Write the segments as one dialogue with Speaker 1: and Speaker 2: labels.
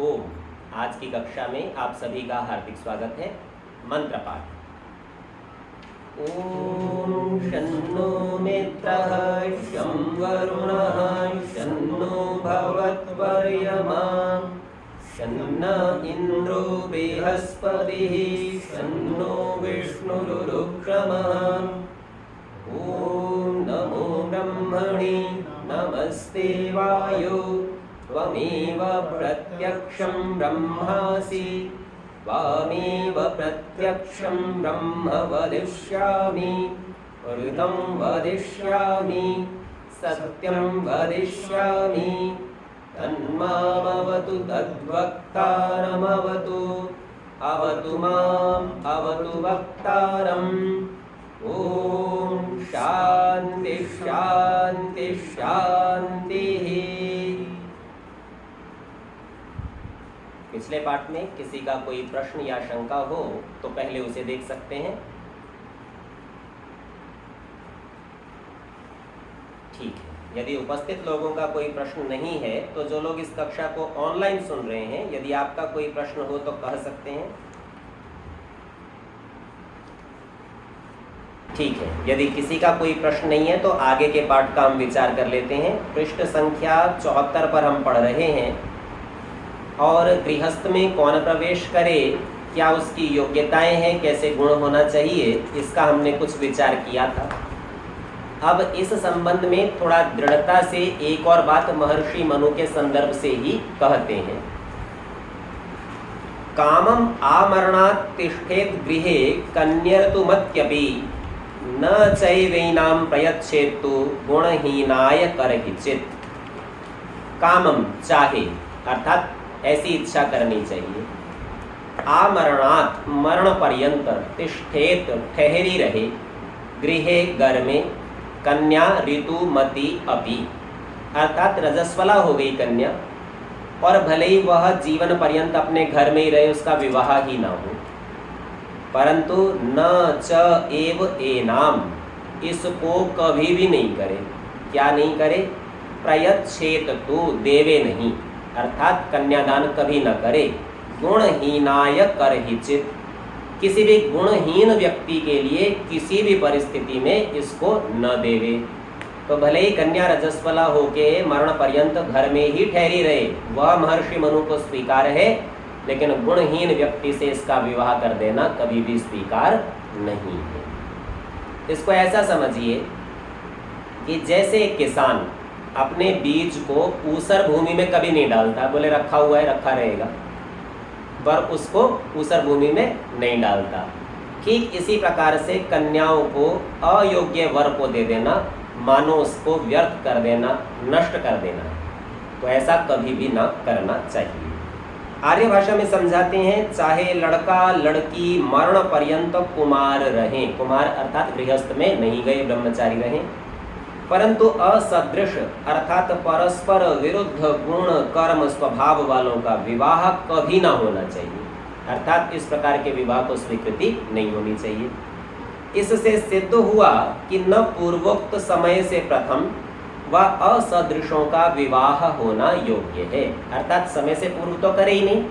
Speaker 1: ओम। आज की कक्षा में आप सभी का हार्दिक स्वागत है। मंत्र पाठ। ओम शन्नो मित्रः शं वरुणः शन्नो भवत्वर्यमा शन्न इन्द्रो बृहस्पतिः शन्नो विष्णुरुक्रमः। ओम नमो ब्रह्मणे नमस्ते वायो त्वमेव प्रत्यक्षं ब्रह्मासि त्वामेव प्रत्यक्षं ब्रह्म वदिष्यामि ऋतं वदिष्यामि सत्यं वदिष्यामि तन्मामवतु तद्वक्तारमवतु अवतु माम् अवतु वक्तारम्। ओम शांति शांति शांति। पिछले पाठ में किसी का कोई प्रश्न या शंका हो तो पहले उसे देख सकते हैं। ठीक है, यदि उपस्थित लोगों का कोई प्रश्न नहीं है तो जो लोग इस कक्षा को ऑनलाइन सुन रहे हैं, यदि आपका कोई प्रश्न हो तो कह सकते हैं। ठीक है, यदि किसी का कोई प्रश्न नहीं है तो आगे के पाठ का हम विचार कर लेते हैं। पृष्ठ संख्या 74 पर हम पढ़ रहे हैं। और गृहस्थ में कौन प्रवेश करे, क्या उसकी योग्यताएं हैं, कैसे गुण होना चाहिए, इसका हमने कुछ विचार किया था। अब इस संबंध में थोड़ा दृढ़ता से एक और बात महर्षि मनु के संदर्भ से ही कहते हैं। कामम आमरणात् तिष्ठेत् गृहे कन्यर्तुमत्यपि न चैवैनां प्रयच्छेत्तु गुणहीनाय करहिचित्। कामम चाहे, अर्थात ऐसी इच्छा करनी चाहिए। आमरणात् मरण पर्यंत, तिष्ठेत ठहरी रहे, गृहे घर में, कन्या ऋतुमती अपि, अर्थात रजस्वला हो गई कन्या और भले ही वह जीवन पर्यंत अपने घर में ही रहे, उसका विवाह ही ना हो, परंतु न च एव एनाम, इसको कभी भी नहीं करे। क्या नहीं करे? प्रयच्छेत तो देवे नहीं, अर्थात कन्यादान कभी न करे। गुणहीनाय करहिचित्, किसी भी गुणहीन व्यक्ति के लिए किसी भी परिस्थिति में इसको न देवे। तो भले ही कन्या रजस्वला होके मरण पर्यंत घर में ही ठहरी रहे, वह महर्षि मनु को स्वीकार है, लेकिन गुणहीन व्यक्ति से इसका विवाह कर देना कभी भी स्वीकार नहीं है। इसको ऐसा समझिए कि जैसे एक किसान अपने बीज को ऊसर भूमि में कभी नहीं डालता, बोले रखा हुआ है रखा रहेगा, पर उसको ऊसर भूमि में नहीं डालता। ठीक इसी प्रकार से कन्याओं को अयोग्य वर को दे देना मानो उसको व्यर्थ कर देना, नष्ट कर देना, तो ऐसा कभी भी ना करना चाहिए। आर्य भाषा में समझाते हैं, चाहे लड़का लड़की मरण पर्यंत कुमार रहें, कुमार अर्थात गृहस्थ में नहीं गए, ब्रह्मचारी रहें, परंतु असदृश अर्थात परस्पर विरुद्ध गुण कर्म स्वभाव वालों का विवाह कभी ना होना चाहिए। अर्थात इस प्रकार के विवाह को स्वीकृति नहीं होनी चाहिए। इससे सिद्ध हुआ कि न पूर्वोक्त समय से प्रथम व असदृशों का विवाह होना योग्य है, अर्थात समय से पूर्व तो करे ही नहीं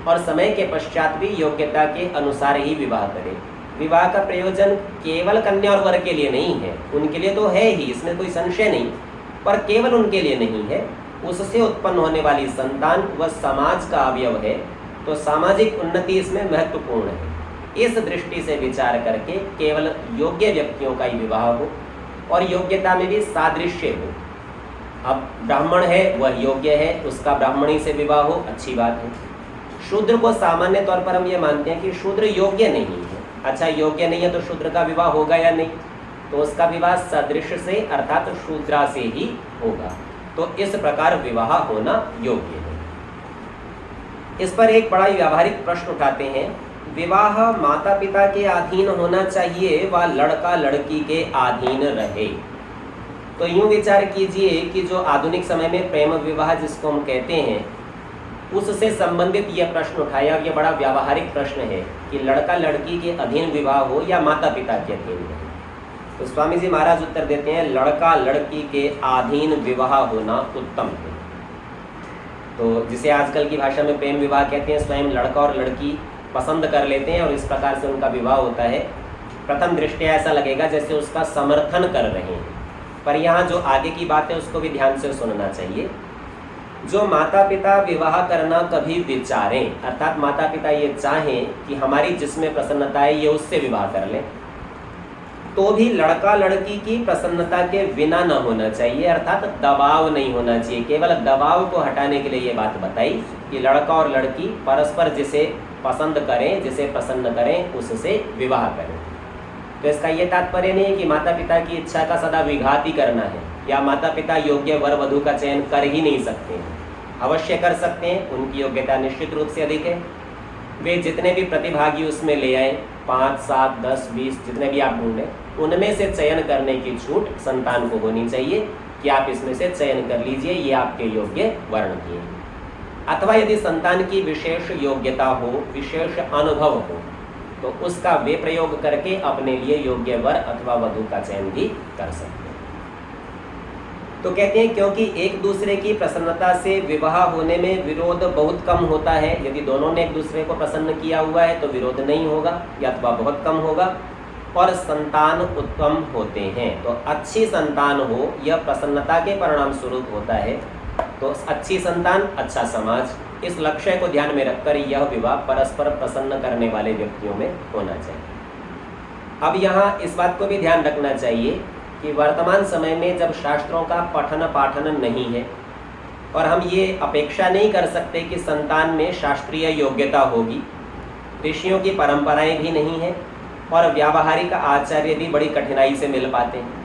Speaker 1: और समय के पश्चात भी योग्यता के अनुसार ही विवाह करे। विवाह का प्रयोजन केवल कन्या और वर के लिए नहीं है, उनके लिए तो है ही, इसमें कोई संशय नहीं, पर केवल उनके लिए नहीं है। उससे उत्पन्न होने वाली संतान वह समाज का अवयव है, तो सामाजिक उन्नति इसमें महत्वपूर्ण है। इस दृष्टि से विचार करके केवल योग्य व्यक्तियों का ही विवाह हो और योग्यता में भी सादृश्य हो। अब ब्राह्मण है, वह योग्य है, उसका ब्राह्मणी से विवाह हो, अच्छी बात है। शूद्र को सामान्य तौर पर हम ये मानते हैं कि शूद्र योग्य नहीं है। अच्छा, योग्य नहीं है तो शूद्र का विवाह होगा या नहीं? तो उसका विवाह सदृश से अर्थात शूद्रा से ही होगा। तो इस प्रकार विवाह होना योग्य है। इस पर एक बड़ा व्यावहारिक प्रश्न उठाते हैं, विवाह माता पिता के अधीन होना चाहिए व लड़का लड़की के अधीन रहे? तो यूं विचार कीजिए कि जो आधुनिक समय में प्रेम विवाह जिसको हम कहते हैं, उससे संबंधित यह प्रश्न उठाया। यह बड़ा व्यावहारिक प्रश्न है कि लड़का लड़की के अधीन विवाह हो या माता पिता के अधीन हो। तो स्वामी जी महाराज उत्तर देते हैं, लड़का लड़की के अधीन विवाह होना उत्तम है। तो तो जिसे आजकल की भाषा में प्रेम विवाह कहते हैं, स्वयं लड़का और लड़की पसंद कर लेते हैं और इस प्रकार से उनका विवाह होता है। प्रथम दृष्टया ऐसा लगेगा जैसे उसका समर्थन कर रहे हैं, पर यहाँ जो आगे की बात है उसको भी ध्यान से सुनना चाहिए। जो माता पिता विवाह करना कभी विचारें, अर्थात माता पिता ये चाहें कि हमारी जिसमें प्रसन्नता है ये उससे विवाह कर लें, तो भी लड़का लड़की की प्रसन्नता के बिना न होना चाहिए, अर्थात दबाव नहीं होना चाहिए। केवल दबाव को हटाने के लिए ये बात बताई कि लड़का और लड़की परस्पर जिसे पसंद करें, जिसे प्रसन्न करें, उससे विवाह करें। तो इसका ये तात्पर्य नहीं है कि माता पिता की इच्छा का सदा विघात ही करना है, या माता पिता योग्य वर वधू का चयन कर ही नहीं सकते हैं। अवश्य कर सकते हैं, उनकी योग्यता निश्चित रूप से अधिक है। वे जितने भी प्रतिभागी उसमें ले आए, 5, 7, 10, 20 जितने भी आप ढूंढें, उनमें से चयन करने की छूट संतान को होनी चाहिए कि आप इसमें से चयन कर लीजिए, ये आपके योग्य वर्ण की है। अथवा यदि संतान की विशेष योग्यता हो, विशेष अनुभव हो, तो उसका वे प्रयोग करके अपने लिए योग्य वर अथवा वधू का चयन भी कर सकते हैं। तो कहते हैं क्योंकि एक दूसरे की प्रसन्नता से विवाह होने में विरोध बहुत कम होता है। यदि दोनों ने एक दूसरे को प्रसन्न किया हुआ है तो विरोध नहीं होगा या अथवा बहुत कम होगा, और संतान उत्तम होते हैं। तो अच्छी संतान हो, यह प्रसन्नता के परिणाम स्वरूप होता है। तो अच्छी संतान, अच्छा समाज, इस लक्ष्य को ध्यान में रखकर यह विवाह परस्पर प्रसन्न करने वाले व्यक्तियों में होना चाहिए। अब यहाँ इस बात को भी ध्यान रखना चाहिए कि वर्तमान समय में जब शास्त्रों का पठन पाठन नहीं है, और हम ये अपेक्षा नहीं कर सकते कि संतान में शास्त्रीय योग्यता होगी, ऋषियों की परंपराएं भी नहीं है, और व्यावहारिक आचार्य भी बड़ी कठिनाई से मिल पाते हैं।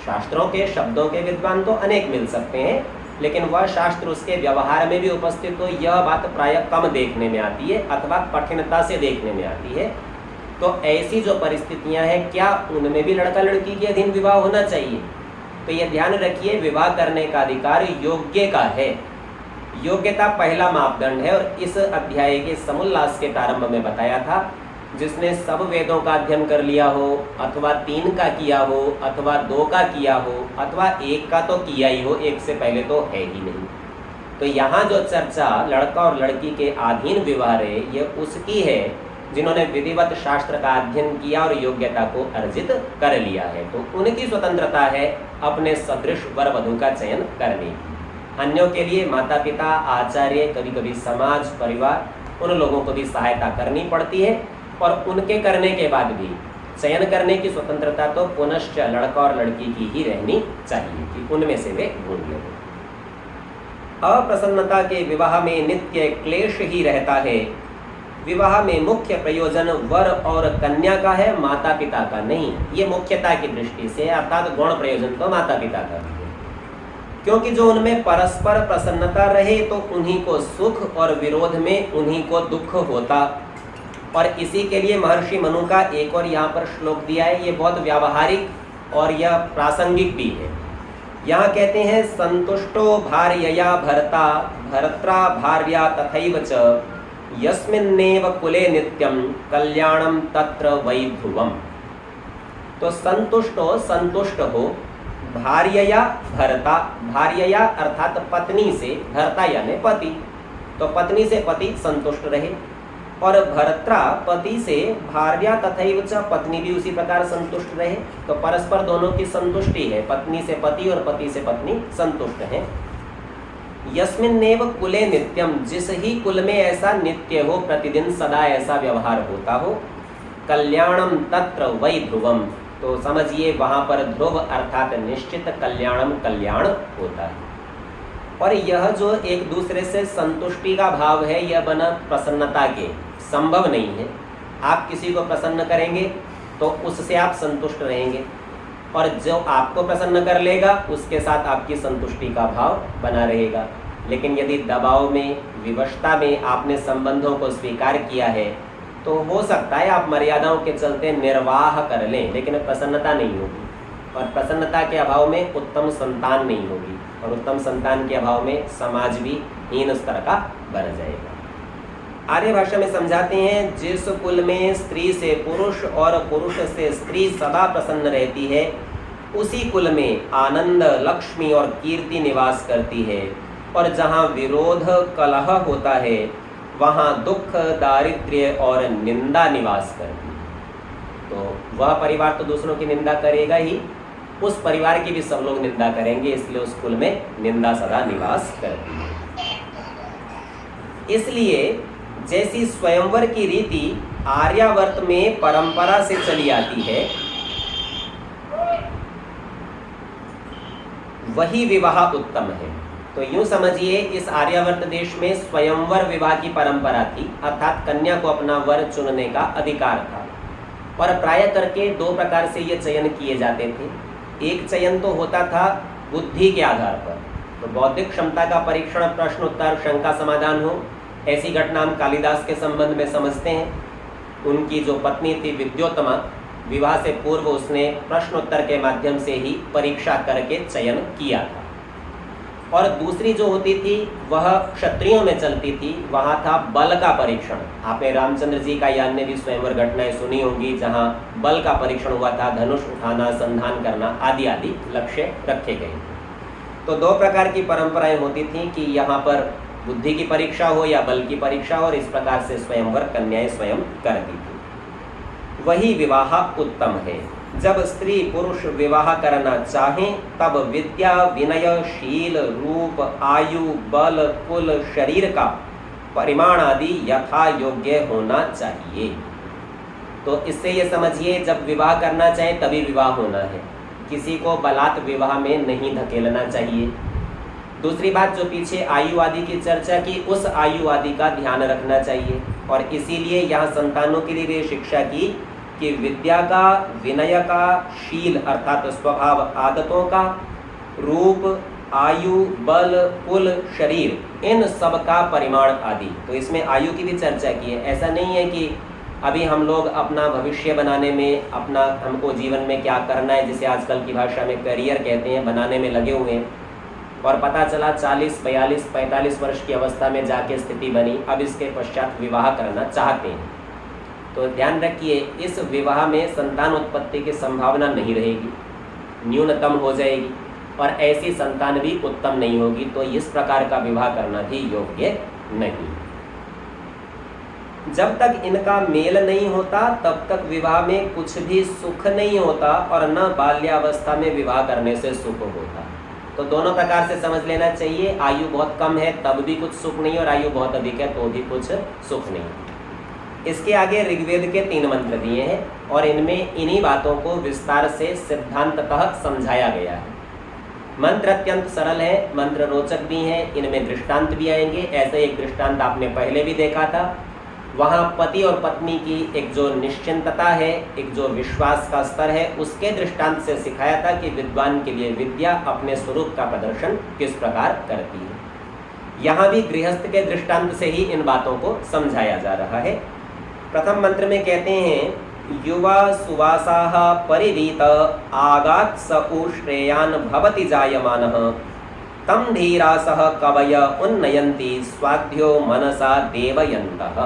Speaker 1: शास्त्रों के शब्दों के विद्वान तो अनेक मिल सकते हैं, लेकिन वह शास्त्र उसके व्यवहार में भी उपस्थित हो, यह बात प्रायः कम देखने में आती है अथवा कठिनता से देखने में आती है। तो ऐसी जो परिस्थितियां हैं, क्या उनमें भी लड़का लड़की के अधीन विवाह होना चाहिए? तो ये ध्यान रखिए, विवाह करने का अधिकार योग्य का है। योग्यता पहला मापदंड है, और इस अध्याय के समोल्लास के प्रारंभ में बताया था, जिसने सब वेदों का अध्ययन कर लिया हो, अथवा 3 का किया हो, अथवा 2 का किया हो, अथवा 1 का तो किया ही हो, 1 से पहले तो है ही नहीं। तो यहाँ जो चर्चा लड़का और लड़की के अधीन विवाह है, ये उसकी है जिन्होंने विधिवत शास्त्र का अध्ययन किया और योग्यता को अर्जित कर लिया है। तो उनकी स्वतंत्रता है अपने सदृश वर वधू का चयन करने की। अन्यों के लिए माता पिता, आचार्य, कभी कभी समाज, परिवार, उन लोगों को भी सहायता करनी पड़ती है, और उनके करने के बाद भी चयन करने की स्वतंत्रता तो पुनश्च लड़का और लड़की की ही रहनी चाहिए कि उनमें से वे ढूंढ लें। अप्रसन्नता के विवाह में नित्य क्लेश ही रहता है। विवाह में मुख्य प्रयोजन वर और कन्या का है, माता पिता का नहीं। ये मुख्यता की दृष्टि से, अर्थात गौण प्रयोजन तो माता पिता का भी है, क्योंकि जो उनमें परस्पर प्रसन्नता रहे तो उन्हीं को सुख, और विरोध में उन्हीं को दुख होता। और इसी के लिए महर्षि मनु का एक और यहाँ पर श्लोक दिया है, ये बहुत व्यावहारिक और यह प्रासंगिक भी है। यहाँ कहते हैं, संतुष्टो भार्यया भर्ता भर्त्रा भार्या तथैव च यस्मिन्नेव कुले नित्यं कल्याणम तत्र वै ध्रुवम्। तो संतुष्टो, संतुष्ट हो, भार्यया भर्ता, भार्यया अर्थात पत्नी से, भर्ता यानी पति, तो पत्नी से पति संतुष्ट रहे, और भर्त्रा पति से भार्या तथैव च, पत्नी भी उसी प्रकार संतुष्ट रहे। तो परस्पर दोनों की संतुष्टि है, पत्नी से पति और पति से पत्नी संतुष्ट हैं। यस्मिन्नेव कुले नित्यम, जिस ही कुल में ऐसा नित्य हो, प्रतिदिन सदा ऐसा व्यवहार होता हो, कल्याणम तत्र वै ध्रुवम, तो समझिए वहां पर ध्रुव अर्थात निश्चित कल्याणम कल्याण होता है। और यह जो एक दूसरे से संतुष्टि का भाव है, यह बना प्रसन्नता के संभव नहीं है। आप किसी को प्रसन्न करेंगे तो उससे आप संतुष्ट रहेंगे, और जो आपको प्रसन्न कर लेगा उसके साथ आपकी संतुष्टि का भाव बना रहेगा। लेकिन यदि दबाव में, विवशता में आपने संबंधों को स्वीकार किया है, तो हो सकता है आप मर्यादाओं के चलते निर्वाह कर लें, लेकिन प्रसन्नता नहीं होगी, और प्रसन्नता के अभाव में उत्तम संतान नहीं होगी, और उत्तम संतान के अभाव में समाज भी हीन स्तर का बन जाएगा। आर्य भाषा में समझाते हैं, जिस कुल में स्त्री से पुरुष और पुरुष से स्त्री सदा प्रसन्न रहती है, उसी कुल में आनंद, लक्ष्मी और कीर्ति निवास करती है। और जहाँ विरोध कलह होता है वहाँ दुख, दारिद्र्य और निंदा निवास करती है। तो वह परिवार तो दूसरों की निंदा करेगा ही, उस परिवार की भी सब लोग निंदा करेंगे, इसलिए उस कुल में निंदा सदा निवास करती है। इसलिए जैसी स्वयंवर की रीति आर्यावर्त में परंपरा से चली आती है, वही विवाह उत्तम है। तो यूं समझिए, इस आर्यावर्त देश में स्वयंवर विवाह की परंपरा थी, अर्थात कन्या को अपना वर चुनने का अधिकार था। और प्राय करके दो प्रकार से ये चयन किए जाते थे। एक चयन तो होता था बुद्धि के आधार पर, तो बौद्धिक क्षमता का परीक्षण, प्रश्न उत्तर, शंका समाधान हो, ऐसी घटना हम कालिदास के संबंध में समझते हैं। उनकी जो पत्नी थी विद्योत्तमा, विवाह से पूर्व उसने प्रश्नोत्तर के माध्यम से ही परीक्षा करके चयन किया था। और दूसरी जो होती थी वह क्षत्रियों में चलती थी, वहाँ था बल का परीक्षण। आपने रामचंद्र जी का या अन्य भी स्वयंवर घटनाएं सुनी होंगी जहाँ बल का परीक्षण हुआ था, धनुष उठाना, संधान करना आदि आदि लक्ष्य रखे गए। तो दो प्रकार की परंपराएं होती थी कि यहाँ पर बुद्धि की परीक्षा हो या बल की परीक्षा हो, और इस प्रकार से स्वयंवर कन्याएं स्वयं करती थी। वही विवाह उत्तम है। जब स्त्री पुरुष विवाह करना चाहें तब विद्या, विनय, शील, रूप, आयु, बल, कुल, शरीर का परिमाण आदि यथा योग्य होना चाहिए। तो इससे ये समझिए, जब विवाह करना चाहें तभी विवाह होना है, किसी को बलात् विवाह में नहीं धकेलना चाहिए। दूसरी बात, जो पीछे आयु आदि की चर्चा की, उस आयु आदि का ध्यान रखना चाहिए। और इसीलिए यहाँ संतानों के लिए भी शिक्षा की कि विद्या का, विनय का, शील अर्थात स्वभाव आदतों का, रूप, आयु, बल, कुल, शरीर, इन सब का परिमाण आदि। तो इसमें आयु की भी चर्चा की है। ऐसा नहीं है कि अभी हम लोग अपना भविष्य बनाने में, अपना हमको जीवन में क्या करना है, जिसे आजकल की भाषा में करियर कहते हैं, बनाने में लगे हुए हैं, और पता चला 40, 42, 45 वर्ष की अवस्था में जाके स्थिति बनी, अब इसके पश्चात विवाह करना चाहते हैं। तो ध्यान रखिए, इस विवाह में संतान उत्पत्ति की संभावना नहीं रहेगी, न्यूनतम हो जाएगी, और ऐसी संतान भी उत्तम नहीं होगी। तो इस प्रकार का विवाह करना भी योग्य नहीं। जब तक इनका मेल नहीं होता तब तक विवाह में कुछ भी सुख नहीं होता, और न बाल्यावस्था में विवाह करने से सुख होता। तो दोनों प्रकार से समझ लेना चाहिए। आयु बहुत कम है तब भी कुछ सुख नहीं, और आयु बहुत अधिक है तो भी कुछ सुख नहीं। इसके आगे ऋग्वेद के 3 मंत्र दिए हैं, और इनमें इन्हीं बातों को विस्तार से सिद्धांततः समझाया गया है। मंत्र अत्यंत सरल है, मंत्र रोचक भी हैं, इनमें दृष्टांत भी आएंगे। ऐसे एक दृष्टांत आपने पहले भी देखा था, वहाँ पति और पत्नी की एक जो निश्चिंतता है, एक जो विश्वास का स्तर है, उसके दृष्टांत से सिखाया था कि विद्वान के लिए विद्या अपने स्वरूप का प्रदर्शन किस प्रकार करती है। यहाँ भी गृहस्थ के दृष्टांत से ही इन बातों को समझाया जा रहा है। प्रथम मंत्र में कहते हैं, युवा सुवासाः परिवीत आगात् स उश्रेयान् भवति जायमानः तम धीरासः कवय उन्नयन्ति स्वाध्यो मनसा देवयन्तः।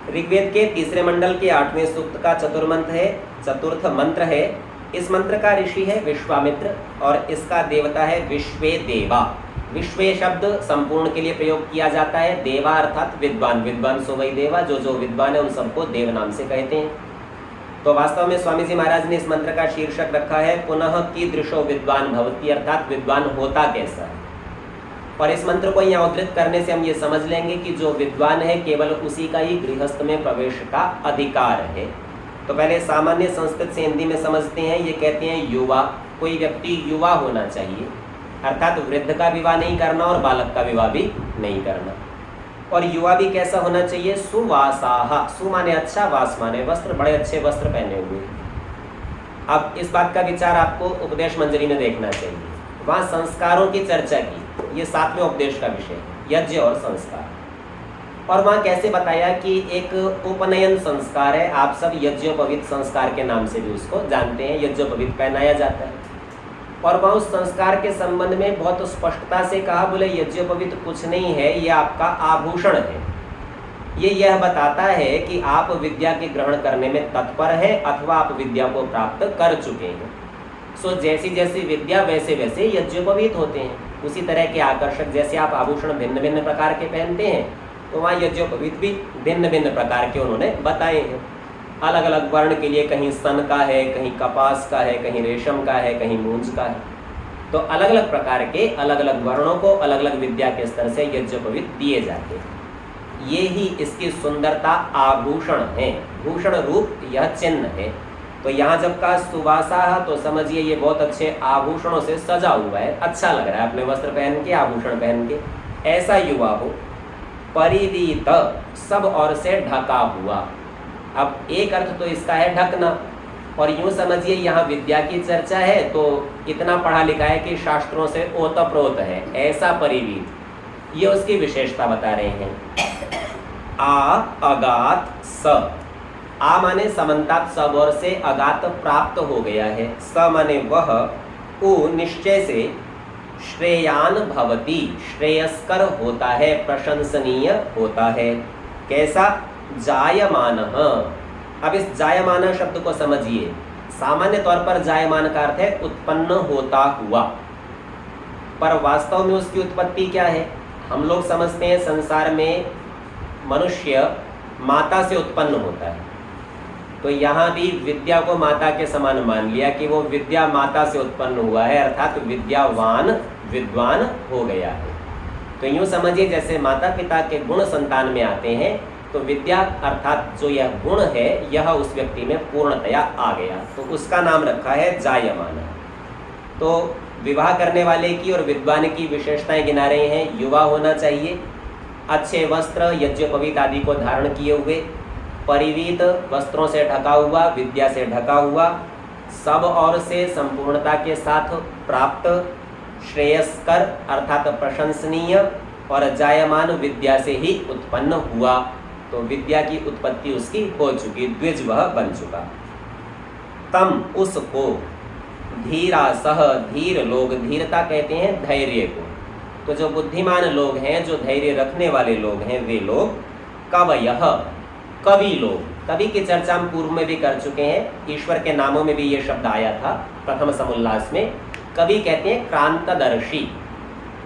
Speaker 1: ऋग्वेद के 3 मंडल के 8वें सूक्त का चतुर्थ मंत्र है। इस मंत्र का ऋषि है विश्वामित्र, और इसका देवता है विश्वे देवा। विश्वे शब्द संपूर्ण के लिए प्रयोग किया जाता है। देवा अर्थात विद्वान, विद्वान सो वही देवा, जो विद्वान है उन सबको देव नाम से कहते हैं। तो वास्तव में स्वामी जी महाराज ने इस मंत्र का शीर्षक रखा है पुनः कीदृशो विद्वान भवति, अर्थात विद्वान होता कैसा है। और इस मंत्र को यहाँ उद्धृत करने से हम ये समझ लेंगे कि जो विद्वान है केवल उसी का ही गृहस्थ में प्रवेश का अधिकार है। तो पहले सामान्य संस्कृत से हिंदी में समझते हैं। ये कहते हैं युवा, कोई व्यक्ति युवा होना चाहिए, अर्थात वृद्ध का विवाह नहीं करना और बालक का विवाह भी नहीं करना। और युवा भी कैसा होना चाहिए, सुवासाह, सु माने अच्छा, वास माने वस्त्र, बड़े अच्छे वस्त्र पहने हुए। अब इस बात का विचार आपको उपदेश मंजरी में देखना चाहिए। वहाँ संस्कारों की चर्चा की, ये 7वें उपदेश का विषय है, यज्ञ और संस्कार। और वहाँ कैसे बताया कि एक उपनयन संस्कार है, आप सब यज्ञोपवीत संस्कार के नाम से भी उसको जानते हैं, यज्ञोपवीत पहनाया जाता है। और वह उस संस्कार के संबंध में बहुत स्पष्टता से कहा, बोले यज्ञोपवीत कुछ नहीं है, ये आपका आभूषण है। ये यह बताता है कि आप विद्या के ग्रहण करने में तत्पर है अथवा आप विद्या को प्राप्त कर चुके हैं। सो जैसी जैसी विद्या वैसे वैसे यज्ञोपवीत होते हैं। उसी तरह के आकर्षक, जैसे आप आभूषण भिन्न भिन्न प्रकार के पहनते हैं, तो वहाँ यज्ञोपवीत भी भिन्न भिन्न प्रकार के उन्होंने बताए हैं। अलग अलग वर्ण के लिए कहीं सन का है, कहीं कपास का है, कहीं रेशम का है, कहीं मूंज का है। तो अलग अलग प्रकार के अलग अलग वर्णों को अलग अलग विद्या के स्तर से यज्ञोपवीत दिए जाते हैं। ये ही इसकी सुंदरता आभूषण है, भूषण रूप यह चिन्ह है। तो यहाँ जब का सुवासा तो समझिए ये बहुत अच्छे आभूषणों से सजा हुआ है, अच्छा लग रहा है अपने वस्त्र पहन के, आभूषण पहन के। ऐसा युवा हो, परिवीत सब ओर से ढका हुआ। अब एक अर्थ तो इसका है ढकना, और यूं समझिए यहाँ विद्या की चर्चा है तो इतना पढ़ा लिखा है कि शास्त्रों से ओतप्रोत है, ऐसा परिवीत, ये उसकी विशेषता बता रहे हैं। आ अगात स, आ माने समन्तात सब ओर से, अगात प्राप्त हो गया है, स माने वह, उ निश्चय से, श्रेयान भवति श्रेयस्कर होता है, प्रशंसनीय होता है। कैसा? जायमान। अब इस जायमान शब्द को समझिए। सामान्य तौर पर जायमान का अर्थ है उत्पन्न होता हुआ, पर वास्तव में उसकी उत्पत्ति क्या है? हम लोग समझते हैं संसार में मनुष्य माता से उत्पन्न होता है, तो यहाँ भी विद्या को माता के समान मान लिया कि वो विद्या माता से उत्पन्न हुआ है, अर्थात विद्यावान विद्वान हो गया है। तो यूँ समझिए जैसे माता पिता के गुण संतान में आते हैं, तो विद्या अर्थात जो यह गुण है यह उस व्यक्ति में पूर्णतया आ गया, तो उसका नाम रखा है जायमान। तो विवाह करने वाले की और विद्वान की विशेषताएं गिना रहे हैं। युवा होना चाहिए, अच्छे वस्त्र यज्ञोपवीत आदि को धारण किए हुए, परिवीत वस्त्रों से ढका हुआ, विद्या से ढका हुआ, सब ओर से संपूर्णता के साथ प्राप्त, श्रेयस्कर अर्थात प्रशंसनीय, और जायमान विद्या से ही उत्पन्न हुआ। तो विद्या की उत्पत्ति उसकी हो चुकी, द्विज वह बन चुका। तम उसको, धीरा सह, धीर लोग, धीरता कहते हैं धैर्य को। तो जो बुद्धिमान लोग हैं, जो धैर्य रखने वाले लोग हैं, वे लोग कवयः, कवि लोग। कवि की चर्चा हम पूर्व में भी कर चुके हैं, ईश्वर के नामों में भी ये शब्द आया था प्रथम समुल्लास में। कवि कहते हैं क्रांतदर्शी,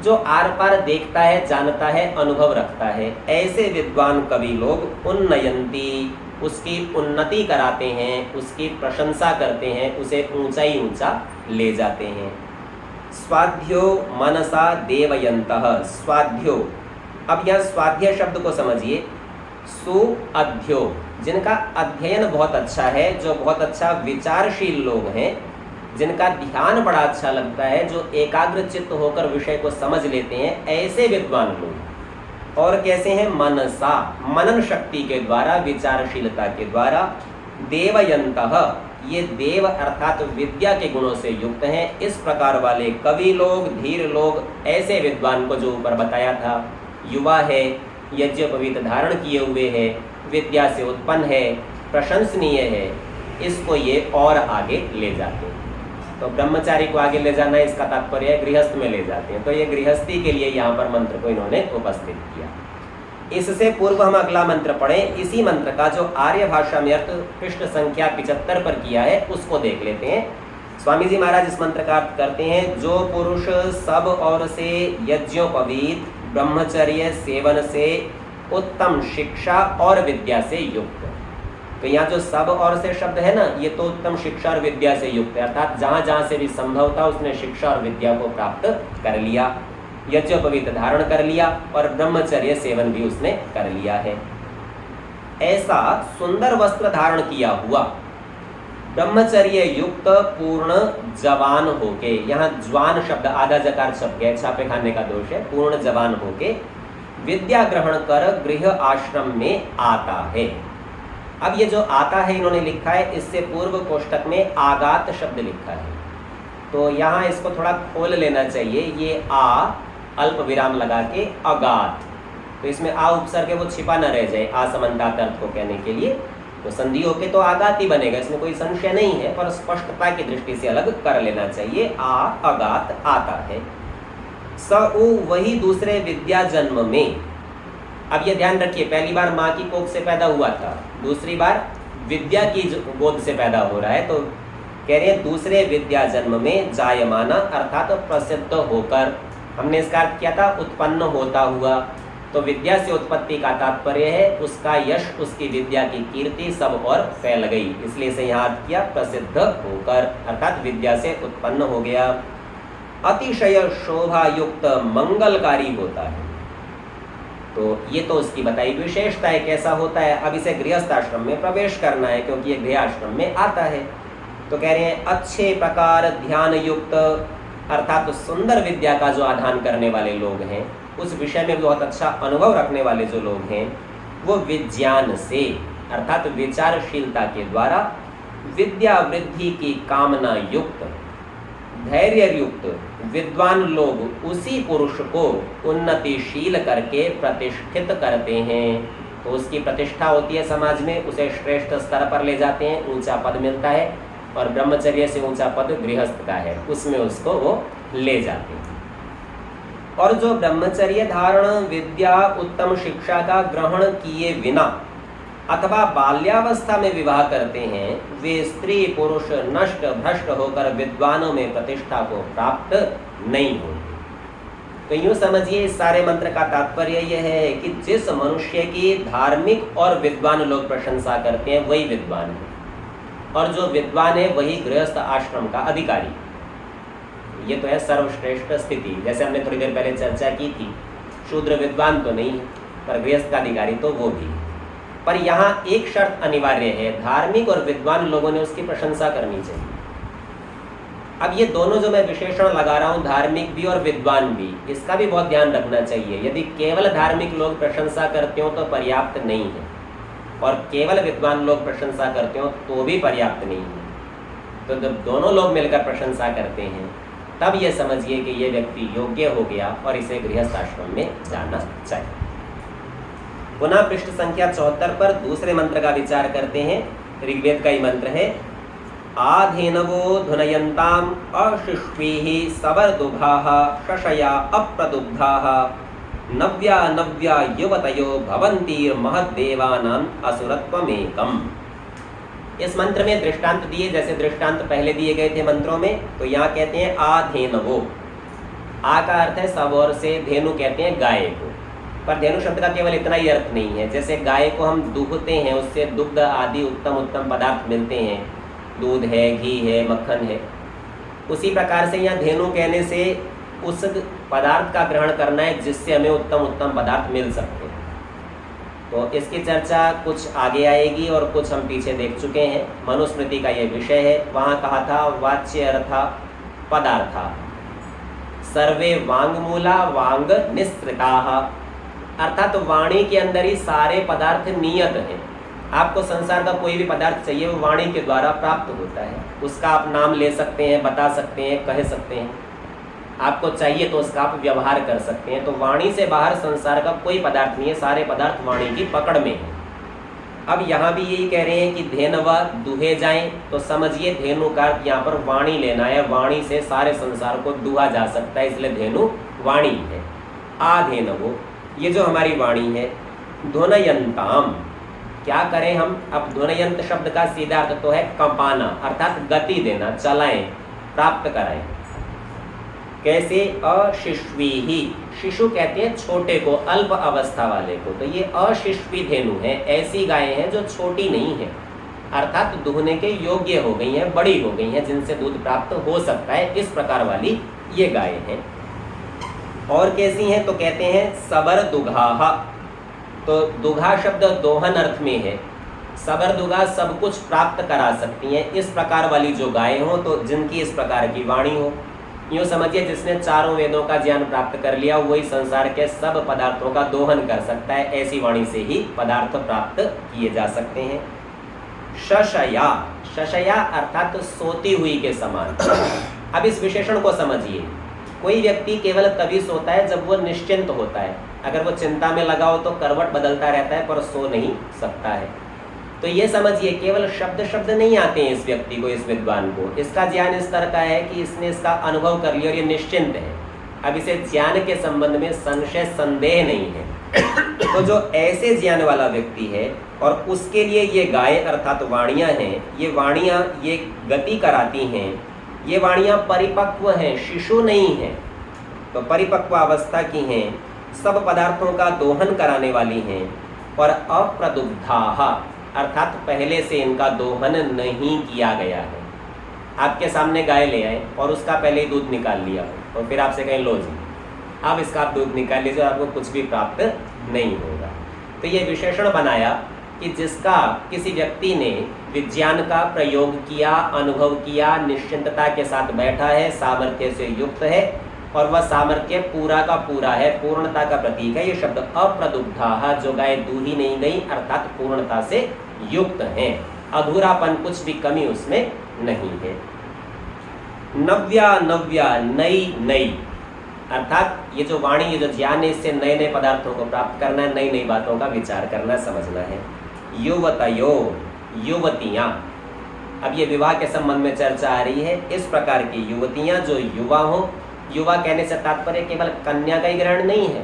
Speaker 1: जो आर पार देखता है, जानता है, अनुभव रखता है। ऐसे विद्वान कवि लोग उन्नयंती, उसकी उन्नति कराते हैं, उसकी प्रशंसा करते हैं, उसे ऊंचाई ऊंचा ले जाते हैं। स्वाध्यो मनसा देवयन्तः, स्वाध्यो, अब यह स्वाध्य शब्द को समझिए। सुअध्यो, जिनका अध्ययन बहुत अच्छा है, जो बहुत अच्छा विचारशील लोग हैं, जिनका ध्यान बड़ा अच्छा लगता है, जो एकाग्र चित्त होकर विषय को समझ लेते हैं, ऐसे विद्वान लोग। और कैसे हैं? मनसा, मनन शक्ति के द्वारा, विचारशीलता के द्वारा। देवयन्तः, ये देव अर्थात विद्या के गुणों से युक्त हैं। इस प्रकार वाले कवि लोग, धीर लोग, ऐसे विद्वान को जो ऊपर बताया था, युवा है, यज्ञोपवीत धारण किए हुए है, विद्या से उत्पन्न है, प्रशंसनीय है, इसको ये और आगे ले जाते हैं। तो ब्रह्मचारी को आगे ले जाना, इसका तात्पर्य है गृहस्थ में ले जाते हैं। तो ये गृहस्थी के लिए यहाँ पर मंत्र को इन्होंने उपस्थित किया। इससे पूर्व हम अगला मंत्र पढ़ें। इसी मंत्र का जो आर्य भाषा में अर्थ पृष्ठ संख्या 75 पर किया है, उसको देख लेते हैं। स्वामी जी महाराज इस मंत्र का अर्थ करते हैं, जो पुरुष सब ओर से यज्ञोपवीत ब्रह्मचर्य सेवन से उत्तम शिक्षा और विद्या से युक्त। तो यहाँ जो सब और से शब्द है ना, ये तो उत्तम शिक्षा और विद्या से युक्त है, अर्थात जहाँ जहाँ से भी संभव था उसने शिक्षा और विद्या को प्राप्त कर लिया, यज्ञोपवीत धारण कर लिया और ब्रह्मचर्य सेवन भी उसने कर लिया है। ऐसा सुंदर वस्त्र धारण किया हुआ, ब्रह्मचर्य युक्त, पूर्ण जवान होके, यहाँ ज्वान शब्द आधा जकार शब्द है, छापे खाने का दोष है, पूर्ण जवान होके विद्या ग्रहण कर गृह आश्रम में आता है। अब ये जो आता है इन्होंने लिखा है, इससे पूर्व कोष्टक में आगात शब्द लिखा है, तो यहाँ इसको थोड़ा खोल लेना चाहिए। ये आ अल्प विराम लगा के अगात, तो इसमें आ उपसर्ग है वो छिपा न रह जाए असमन्तात अर्थ को कहने के लिए, तो संधि होके तो आगात ही बनेगा, इसमें कोई संशय नहीं है, पर स्पष्टता की दृष्टि से अलग कर लेना चाहिए। आ अगात आता है। स उ, वही दूसरे विद्या जन्म में। अब ये ध्यान रखिए, पहली बार माँ की कोख से पैदा हुआ था, दूसरी बार विद्या की गोद से पैदा हो रहा है, तो कह रहे हैं दूसरे विद्या जन्म में जायमाना अर्थात प्रसिद्ध होकर, हमने इसका अर्थ किया था उत्पन्न होता हुआ, तो विद्या से उत्पत्ति का तात्पर्य है उसका यश, उसकी विद्या की कीर्ति सब और फैल गई, इसलिए इसे यहाँ अर्थ किया प्रसिद्ध होकर, अर्थात विद्या से उत्पन्न हो गया। अतिशय शोभा युक्त मंगलकारी होता है, तो ये तो उसकी बताई विशेषता है कैसा होता है। अब इसे गृहस्थ आश्रम में प्रवेश करना है क्योंकि ये गृह आश्रम में आता है, तो कह रहे हैं अच्छे प्रकार ध्यान युक्त, अर्थात तो सुंदर विद्या का जो आधान करने वाले लोग हैं, उस विषय में बहुत अच्छा अनुभव रखने वाले जो लोग हैं, वो विज्ञान से अर्थात विचारशीलता के द्वारा विद्या वृद्धि की कामना युक्त, धैर्य युक्त विद्वान लोग उसी पुरुष को उन्नतिशील करके प्रतिष्ठित करते हैं, तो उसकी प्रतिष्ठा होती है समाज में, उसे श्रेष्ठ स्तर पर ले जाते हैं, ऊंचा पद मिलता है, और ब्रह्मचर्य से ऊंचा पद गृहस्थ का है, उसमें उसको वो ले जाते हैं। और जो ब्रह्मचर्य धारण विद्या उत्तम शिक्षा का ग्रहण किए बिना अथवा बाल्यावस्था में विवाह करते हैं, वे स्त्री पुरुष नष्ट भ्रष्ट होकर विद्वानों में प्रतिष्ठा को प्राप्त नहीं होते। तो यूं समझिए इस सारे मंत्र का तात्पर्य यह है कि जिस मनुष्य की धार्मिक और विद्वान लोग प्रशंसा करते हैं वही विद्वान है, और जो विद्वान है वही गृहस्थ आश्रम का अधिकारी। ये तो है सर्वश्रेष्ठ स्थिति, जैसे हमने थोड़ी देर पहले चर्चा की थी, शूद्र विद्वान तो नहीं है पर गृहस्थ का अधिकारी तो वो भी। पर यहाँ एक शर्त अनिवार्य है, धार्मिक और विद्वान लोगों ने उसकी प्रशंसा करनी चाहिए। अब ये दोनों जो मैं विशेषण लगा रहा हूँ, धार्मिक भी और विद्वान भी, इसका भी बहुत ध्यान रखना चाहिए। यदि केवल धार्मिक लोग प्रशंसा करते हो तो पर्याप्त नहीं है, और केवल विद्वान लोग प्रशंसा करते हो तो भी पर्याप्त नहीं है। तो जब दोनों लोग मिलकर प्रशंसा करते हैं तब ये समझिए कि ये व्यक्ति योग्य हो गया और इसे गृहस्थ आश्रम में जाना चाहिए। पुनः पृष्ठ संख्या 74 पर दूसरे मंत्र का विचार करते हैं। ऋग्वेद का ही मंत्र है, आधेनवो धुनयन्ताम अशिष्वीः सवर्दुघाः शशया अप्रदुग्धाः नव्या नव्या युवतयो भवन्तीर्महद्देवानां असुरत्वमेकम्। इस मंत्र में दृष्टांत दिए, जैसे दृष्टांत पहले दिए गए थे मंत्रों में, तो यहाँ कहते हैं आधेनवो। आ का अर्थ है सब और से, धेनु कहते हैं गाय को, पर धेनु शब्द का केवल इतना ही अर्थ नहीं है। जैसे गाय को हम दूहते हैं, उससे दुग्ध आदि उत्तम उत्तम पदार्थ मिलते हैं, दूध है, घी है, मक्खन है, उसी प्रकार से यहाँ धेनु कहने से उस पदार्थ का ग्रहण करना है जिससे हमें उत्तम उत्तम पदार्थ मिल सकते हैं। तो इसकी चर्चा कुछ आगे आएगी और कुछ हम पीछे देख चुके हैं। मनुस्मृति का ये विषय है। वहाँ कहा था वाच्य अर्था पदार्था सर्वे वांगमूला वांग निस्सृताः, अर्थात वाणी के अंदर ही सारे पदार्थ नियत हैं। आपको संसार का कोई भी पदार्थ चाहिए वो वाणी के द्वारा प्राप्त होता है। उसका आप नाम ले सकते हैं, बता सकते हैं, कह सकते हैं, आपको चाहिए तो उसका आप व्यवहार कर सकते हैं। तो वाणी से बाहर संसार का कोई पदार्थ नहीं है, सारे पदार्थ वाणी की पकड़ में है। अब यहाँ भी यही कह रहे हैं कि धेनवा दुहे जाएं, तो समझिए धेनु का यहाँ पर वाणी लेना है। वाणी से सारे संसार को दुहा जा सकता है, इसलिए धेनु वाणी है। आधेनवो, ये जो हमारी वाणी है, ध्वनयंताम, क्या करें हम? अब ध्वनयंत शब्द का सीधा अर्थ तो है कंपाना, अर्थात गति देना, चलाएं, प्राप्त कराएं। कैसे? अशिष्वीः, शिशु कहते हैं छोटे को, अल्प अवस्था वाले को। तो ये अशिष्वी धेनु है, ऐसी गायें हैं जो छोटी नहीं है, अर्थात दुहने के योग्य हो गई हैं, बड़ी हो गई हैं, जिनसे दूध प्राप्त हो सकता है, इस प्रकार वाली ये गायें हैं। और कैसी हैं? तो कहते हैं सबर दुघाः। तो दुघा शब्द दोहन अर्थ में है। सबर दुघा सब कुछ प्राप्त करा सकती हैं, इस प्रकार वाली जो गायें हो, तो जिनकी इस प्रकार की वाणी हो। यूँ समझिए जिसने चारों वेदों का ज्ञान प्राप्त कर लिया वही संसार के सब पदार्थों का दोहन कर सकता है। ऐसी वाणी से ही पदार्थ प्राप्त किए जा सकते हैं। शशया, शशया अर्थात तो सोती हुई के समान। अब इस विशेषण को समझिए। कोई व्यक्ति केवल तभी सोता है जब वो निश्चिंत होता है। अगर वो चिंता में लगा हो तो करवट बदलता रहता है पर सो नहीं सकता है। तो ये समझिए केवल शब्द शब्द नहीं आते हैं इस व्यक्ति को, इस विद्वान को। इसका ज्ञान इस तरह का है कि इसने इसका अनुभव कर लिया और ये निश्चिंत है। अब इसे ज्ञान के संबंध में संशय संदेह नहीं है। तो जो ऐसे ज्ञान वाला व्यक्ति है और उसके लिए ये गाय अर्थात वाणियाँ हैं, ये वाणियाँ ये गति कराती हैं, ये वाणियाँ परिपक्व हैं, शिशु नहीं हैं। तो परिपक्व अवस्था की हैं, सब पदार्थों का दोहन कराने वाली हैं, और अप्रदुग्धाः अर्थात पहले से इनका दोहन नहीं किया गया है। आपके सामने गाय ले आए और उसका पहले ही दूध निकाल लिया और फिर आपसे कहें लो जी अब इसका आप दूध निकाल लीजिए, आपको कुछ भी प्राप्त नहीं होगा। तो ये विशेषण बनाया कि जिसका किसी व्यक्ति ने विज्ञान का प्रयोग किया, अनुभव किया, निश्चिंतता के साथ बैठा है, सामर्थ्य से युक्त है, और वह सामर्थ्य पूरा का पूरा है, पूर्णता का प्रतीक है। ये शब्द अप्रदुग्धाः, जो गाय दूही नहीं गई अर्थात पूर्णता से युक्त हैं, अधूरापन कुछ भी कमी उसमें नहीं है। नव्या नव्या, नई नई, अर्थात ये जो वाणी, ये जो ज्ञान है, इससे नए नए पदार्थों को प्राप्त करना है, नई नई बातों का विचार करना, समझना है। युवतयो, युवतियाँ, अब ये विवाह के संबंध में चर्चा आ रही है। इस प्रकार की युवतियाँ जो युवा हो, युवा कहने से तात्पर्य केवल कन्या का ही ग्रहण नहीं है।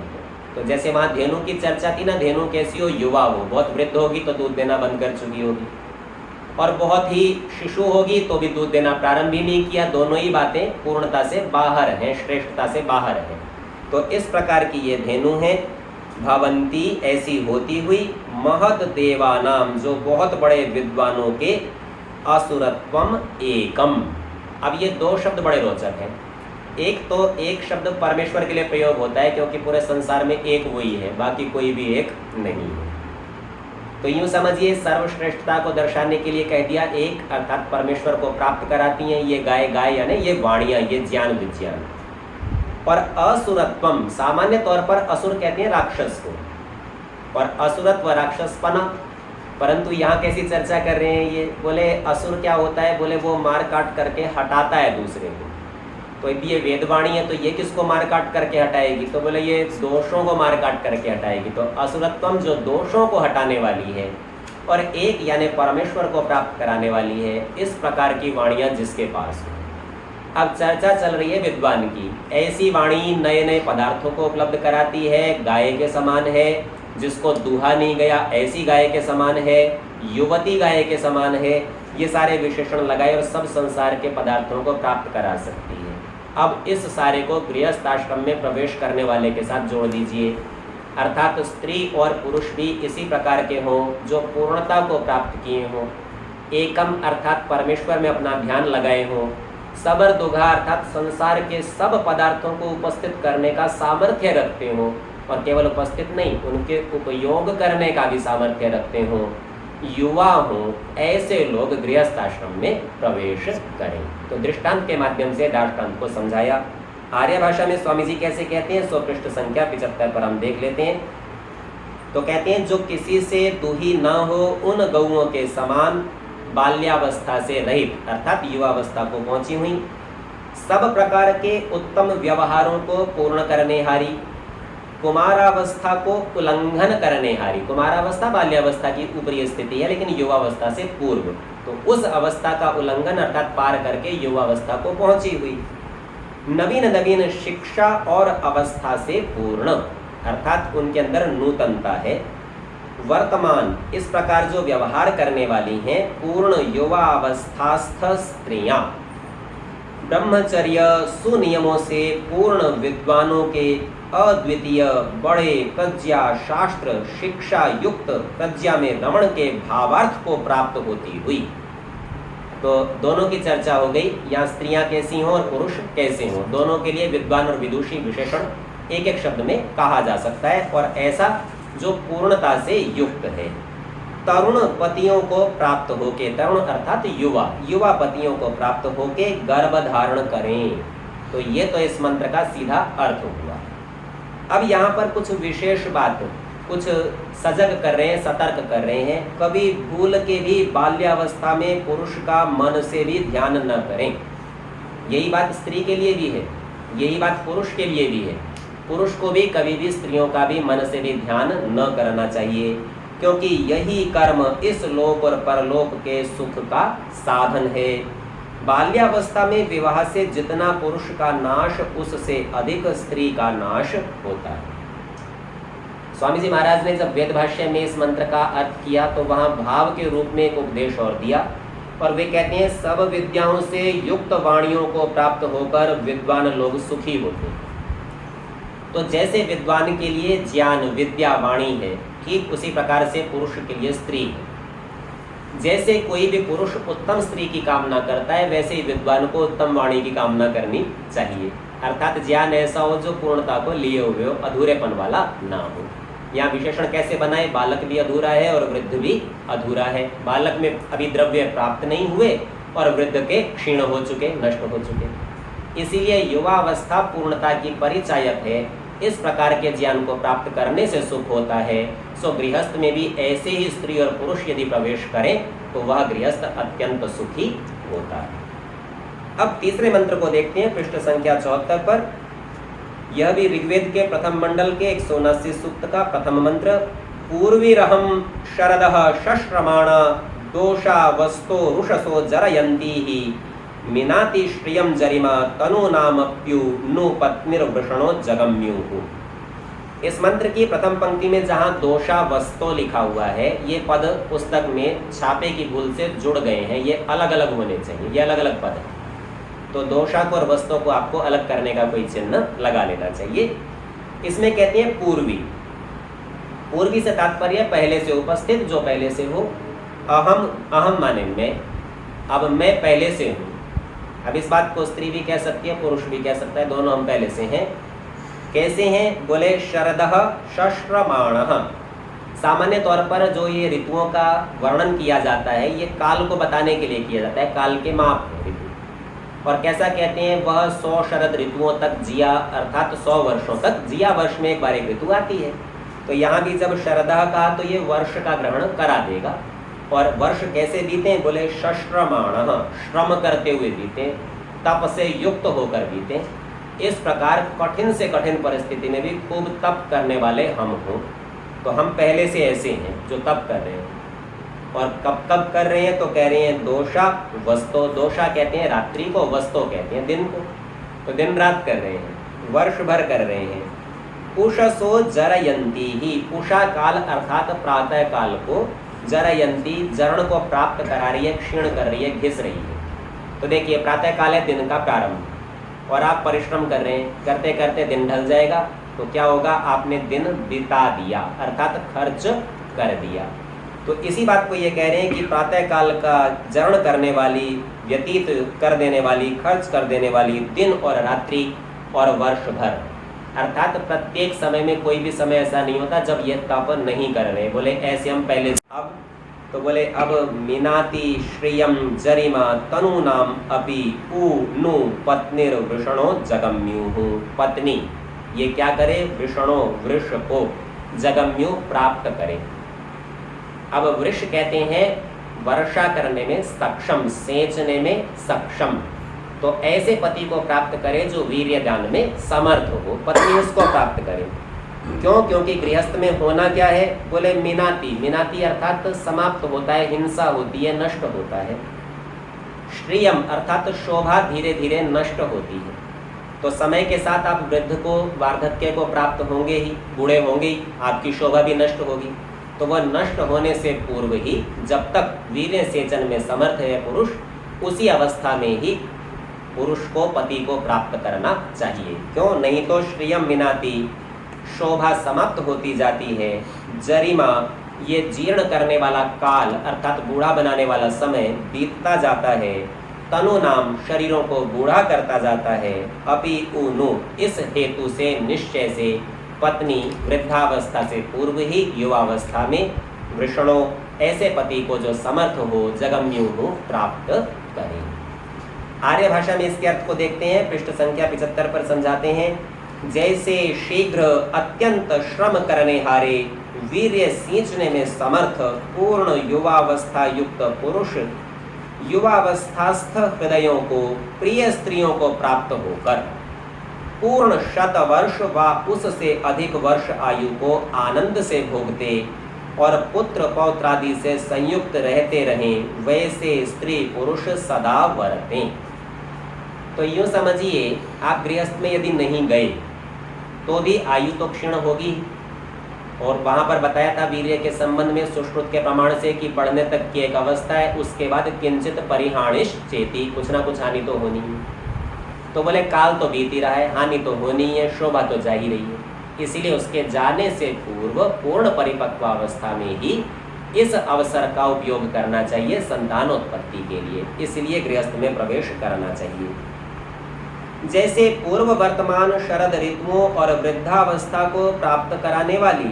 Speaker 1: तो जैसे वहाँ धेनु की चर्चा थी ना, धेनु कैसी हो, युवा हो, बहुत वृद्ध होगी तो दूध देना बंद कर चुकी होगी, और बहुत ही शिशु होगी तो भी दूध देना प्रारंभ ही नहीं किया। दोनों ही बातें पूर्णता से बाहर हैं, श्रेष्ठता से बाहर हैं। तो इस प्रकार की ये धेनु है। भवंती, ऐसी होती हुई, महद देवानाम, जो बहुत बड़े विद्वानों के, असुरत्वम एकम। अब ये दो शब्द बड़े रोचक हैं। एक तो एक शब्द परमेश्वर के लिए प्रयोग होता है क्योंकि पूरे संसार में एक वही है, बाकी कोई भी एक नहीं है। तो यूं समझिए, सर्वश्रेष्ठता को दर्शाने के लिए कह दिया एक, अर्थात परमेश्वर को प्राप्त कराती हैं ये गाय, गाय यानी ये वाणियाँ, ये ज्ञान विज्ञान। और असुरत्वम, सामान्य तौर पर असुर कहते हैं राक्षस को, और असुरत्व राक्षसपना। परंतु यहाँ कैसी चर्चा कर रहे हैं ये, बोले असुर क्या होता है, बोले वो मार काट करके हटाता है दूसरे को। तो यदि ये वेदवाणी है तो ये किसको मार काट करके हटाएगी, तो बोले ये दोषों को मार काट करके हटाएगी। तो असुरत्वम जो दोषों को हटाने वाली है, और एक यानी परमेश्वर को प्राप्त कराने वाली है, इस प्रकार की वाणियाँ जिसके पास हो। अब चर्चा चल रही है विद्वान की। ऐसी वाणी नए नए पदार्थों को उपलब्ध कराती है, गाय के समान है, जिसको दूहा नहीं गया ऐसी गाय के समान है, युवती गाय के समान है, ये सारे विशेषण लगाए और सब संसार के पदार्थों को प्राप्त करा सकती है। अब इस सारे को गृहस्थ आश्रम में प्रवेश करने वाले के साथ जोड़ दीजिए, अर्थात स्त्री और पुरुष भी इसी प्रकार के हों जो पूर्णता को प्राप्त किए हों, एकम अर्थात परमेश्वर में अपना ध्यान लगाए हों, सबर दुघा अर्थात संसार के सब पदार्थों को उपस्थित करने का सामर्थ्य रखते हों, और केवल उपस्थित नहीं उनके उपयोग करने का भी सामर्थ्य रखते हों, युवा हों, ऐसे लोग गृहस्थ आश्रम में प्रवेश करें। तो दृष्टांत के माध्यम से दृष्टांत को समझाया। आर्य भाषा में स्वामी जी कैसे कहते हैं, 100 पृष्ठ संख्या 75 पर हम देख लेते हैं। तो कहते हैं, जो किसी से दुही न हो उन गौओं के समान, बाल्यावस्था से रहित अर्थात युवावस्था को पहुंची हुई, सब प्रकार के उत्तम व्यवहारों को पूर्ण करने हारी, कुमारावस्था को उल्लंघन करने हारी। कुमारावस्था बाल्यावस्था की ऊपरी स्थिति है, लेकिन युवावस्था से पूर्व, तो उस अवस्था का उल्लंघन अर्थात पार करके युवावस्था को पहुंची हुई, नवीन नवीन शिक्षा और अवस्था से पूर्ण अर्थात उनके अंदर नूतनता है, वर्तमान इस प्रकार जो व्यवहार करने वाली हैं, पूर्ण युवावस्थास्थ स्त्रियां, ब्रह्मचर्य सुनियमों से पूर्ण विद्वानों के अद्वितीय बड़े प्रज्ञा शास्त्र शिक्षा युक्त प्रज्ञा में रमण के भावार्थ को प्राप्त होती हुई। तो दोनों की चर्चा हो गई, यहाँ स्त्रियां कैसी हों और पुरुष कैसे हों, दोनों के लिए विद्वान और विदुषी विशेषण एक एक शब्द में कहा जा सकता है, और ऐसा जो पूर्णता से युक्त है। तरुण पतियों को प्राप्त होके, तरुण अर्थात युवा, युवा पतियों को प्राप्त होके गर्भ धारण करें। तो ये तो इस मंत्र का सीधा अर्थ हुआ। अब यहाँ पर कुछ विशेष बात, कुछ सजग कर रहे हैं, सतर्क कर रहे हैं, कभी भूल के भी बाल्यावस्था में पुरुष का मन से भी ध्यान न करें। यही बात स्त्री के लिए भी है, यही बात पुरुष के लिए भी है। पुरुष को भी कभी भी स्त्रियों का भी मन से भी ध्यान न करना चाहिए, क्योंकि यही कर्म इस लोक और परलोक के सुख का साधन है। बाल्यावस्था में विवाह से जितना पुरुष का नाश, उससे अधिक स्त्री का नाश होता है। स्वामी जी महाराज ने जब वेद भाष्य में इस मंत्र का अर्थ किया तो वहाँ भाव के रूप में एक उपदेश और दिया, और वे कहते हैं, सब विद्याओं से युक्त वाणियों को प्राप्त होकर विद्वान लोग सुखी होते हैं। तो जैसे विद्वान के लिए ज्ञान विद्या वाणी है, ठीक उसी प्रकार से पुरुष के लिए स्त्री है। जैसे कोई भी पुरुष उत्तम स्त्री की कामना करता है, वैसे ही विद्वान को उत्तम वाणी की कामना करनी चाहिए। अर्थात ज्ञान ऐसा हो जो पूर्णता को लिए हुए हो, अधूरेपन वाला ना हो। यहाँ विशेषण कैसे बनाए? बालक भी अधूरा है और वृद्ध भी अधूरा है। बालक में अभी द्रव्य प्राप्त नहीं हुए और वृद्ध के क्षीण हो चुके, नष्ट हो चुके। इसीलिए युवावस्था पूर्णता की परिचायक है। इस प्रकार के ज्ञान को प्राप्त करने से सुख होता है। सो गृहस्थ में भी ऐसे ही स्त्री और पुरुष यदि प्रवेश करें तो वह गृहस्थ अत्यंत सुखी होता है। अब तीसरे मंत्र को देखते हैं, पृष्ठ संख्या 74 पर। यह भी ऋग्वेद के प्रथम मंडल के 179 सूक्त का प्रथम मंत्र। पूर्वीरहम शरदः शश्रमाण दोषा वस्तो रुषसो जरयन्ती ही मिनाति श्रियम जरिमा तनु नामप्यु नु पत्निर्वृषणो जगम्युः। इस मंत्र की प्रथम पंक्ति में जहाँ दोषा वस्तो लिखा हुआ है, ये पद पुस्तक में छापे की भूल से जुड़ गए हैं। ये अलग अलग होने चाहिए, ये अलग अलग पद है। तो दोषा को और वस्तु को आपको अलग करने का कोई चिन्ह लगा लेना चाहिए। इसमें कहते हैं पूर्वी। पूर्वी से तात्पर्य पहले से उपस्थित, जो पहले से हो। अहम, अहम माने मैं, अब मैं पहले से हूँ। अब इस बात को स्त्री भी कह सकती है, पुरुष भी कह सकता है, दोनों हम पहले से हैं। कैसे हैं? बोले शरदः शश्रमाणः। सामान्य तौर पर जो ये ऋतुओं का वर्णन किया जाता है, ये काल को बताने के लिए किया जाता है। काल के माप है ऋतु। और कैसा कहते हैं? वह 100 शरद ऋतुओं तक जिया, अर्थात 100 वर्षों तक जिया। वर्ष में एक बार एक ऋतु आती है। तो यहाँ भी जब शरदः कहा तो ये वर्ष का ग्रहण करा देगा। और वर्ष कैसे बीते? बोले शश्रमाणः, श्रम करते हुए बीते, तप से युक्त होकर बीते। इस प्रकार कठिन से कठिन परिस्थिति में भी खूब तप करने वाले हम हों। तो हम पहले से ऐसे हैं जो तप कर रहे हैं। और कब कब कर रहे हैं? तो कह रहे हैं दोषा वस्तो। दोषा कहते हैं रात्रि को, वस्तो कहते हैं दिन को। तो दिन रात कर रहे हैं, वर्ष भर कर रहे हैं। उषसो जरयंती ही, उषा काल अर्थात प्रातः काल को, जरयंती जरण को प्राप्त करा रही है, क्षीण कर रही है, घिस रही है। तो देखिए प्रातः काल है, दिन का प्रारंभ, और आप परिश्रम कर रहे हैं। करते करते दिन ढल जाएगा तो क्या होगा? आपने दिन बिता दिया, अर्थात खर्च कर दिया। तो इसी बात को ये कह रहे हैं कि प्रातः काल का जरण करने वाली, व्यतीत कर देने वाली, खर्च कर देने वाली दिन और रात्रि और वर्ष भर, अर्थात प्रत्येक समय में कोई भी समय ऐसा नहीं होता जब ये तप नहीं कर रहे। बोले ऐसे हम पहले। अब तो बोले अब मिनाति श्रियम जरिमा तनु नाम अपि उ नु पत्निर्वृषणो जगम्युः। पत्नी ये क्या करे? वृषणो, वृष को, जगम्यु प्राप्त करे। अब वृष कहते हैं वर्षा करने में सक्षम, सेंचने में सक्षम। तो ऐसे पति को प्राप्त करे जो वीर्य दान में समर्थ हो, पत्नी उसको प्राप्त करे। क्यों? क्योंकि गृहस्थ में होना क्या है? बोले मिनाति। मिनाति अर्थात समाप्त होता है, हिंसा होती है, नष्ट होता है। श्रियम अर्थात शोभा धीरे धीरे नष्ट होती है। तो समय के साथ आप वृद्ध को, वार्धक्य को प्राप्त होंगे ही, बूढ़े होंगे ही, आपकी शोभा भी नष्ट होगी। तो वह नष्ट होने से पूर्व ही, जब तक वीर्य सेचन में समर्थ है पुरुष, उसी अवस्था में ही पुरुष को, पति को प्राप्त करना चाहिए। क्यों? नहीं तो श्रियम मिनाति, शोभा समाप्त होती जाती है। जरिमा ये जीर्ण करने वाला काल अर्थात बूढ़ा बनाने वाला समय बीतता जाता है। तनु नाम शरीरों को बूढ़ा करता जाता है। अपि उनु इस हेतु से, निश्चय से पत्नी वृद्धावस्था से पूर्व ही युवावस्था में वृषणों ऐसे पति को जो समर्थ हो, जगम्यु हो, प्राप्त करे। आर्य भाषा में इसके अर्थ को देखते हैं, पृष्ठ संख्या 75 पर समझाते हैं। जैसे शीघ्र अत्यंत श्रम करने हारे, वीर्य सींचने में समर्थ पूर्ण युवावस्था युक्त पुरुष युवावस्थास्थ हृदयों को, प्रिय स्त्रियों को प्राप्त होकर पूर्ण 100 वर्ष व उससे अधिक वर्ष आयु को आनंद से भोगते और पुत्र पौत्रादि से संयुक्त रहते रहें, वैसे स्त्री पुरुष सदा वरतें। तो यूँ समझिए, आप गृहस्थ में यदि नहीं गए तो भी आयु तो क्षीण होगी। और वहाँ पर बताया था वीर्य के संबंध में सुश्रुत के प्रमाण से कि बढ़ने तक की एक अवस्था है, उसके बाद किंचित परिहानिश चेती, कुछ ना कुछ हानि तो होनी है। तो बोले काल तो बीत ही रहा है, हानि तो होनी है, शोभा तो जा ही रही है। इसलिए उसके जाने से पूर्व पूर्ण परिपक्वावस्था में ही इस अवसर का उपयोग करना चाहिए संतानोत्पत्ति के लिए, इसलिए गृहस्थ में प्रवेश करना चाहिए। जैसे पूर्व वर्तमान शरद ऋतुओं और वृद्धावस्था को प्राप्त कराने वाली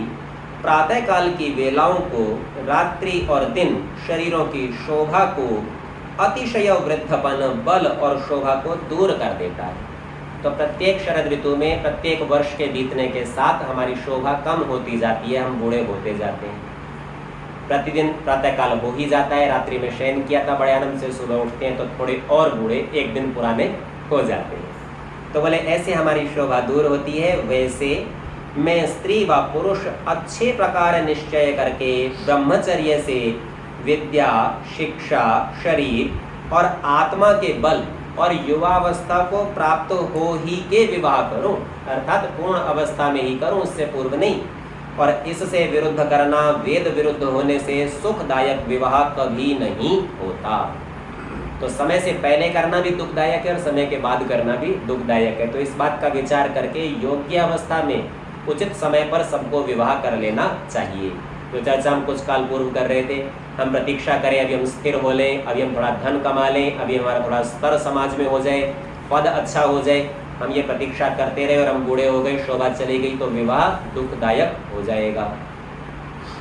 Speaker 1: प्रातः काल की वेलाओं को रात्रि और दिन शरीरों की शोभा को अतिशय वृद्धपन बल और शोभा को दूर कर देता है, तो प्रत्येक शरद ऋतु में प्रत्येक वर्ष के बीतने के साथ हमारी शोभा कम होती जाती है, हम बूढ़े होते जाते हैं। प्रतिदिन प्रातःकाल हो ही जाता है, रात्रि में शयन किया था बड़े आनंद से, सुबह उठते हैं तो थोड़े और बूढ़े एक दिन पुराने हो जाते हैं। तो बोले ऐसे हमारी शोभा दूर होती है, वैसे मैं स्त्री व पुरुष अच्छे प्रकार निश्चय करके ब्रह्मचर्य से विद्या, शिक्षा, शरीर और आत्मा के बल और युवावस्था को प्राप्त हो ही के विवाह करूं, अर्थात पूर्ण अवस्था में ही करूं, उससे पूर्व नहीं। और इससे विरुद्ध करना वेद विरुद्ध होने से सुखदायक विवाह कभी नहीं होता। तो समय से पहले करना भी दुखदायक है और समय के बाद करना भी दुखदायक है। तो इस बात का विचार करके योग्य अवस्था में उचित समय पर सबको विवाह कर लेना चाहिए। तो चर्चा हम कुछ काल पूर्व कर रहे थे, हम प्रतीक्षा करें अभी हम स्थिर हो लें, अभी हम थोड़ा धन कमा लें, अभी हमारा थोड़ा स्तर समाज में हो जाए, पद अच्छा हो जाए, हम ये प्रतीक्षा करते रहे और हम बूढ़े हो गए, शोभा चली गई, तो विवाह दुखदायक हो जाएगा।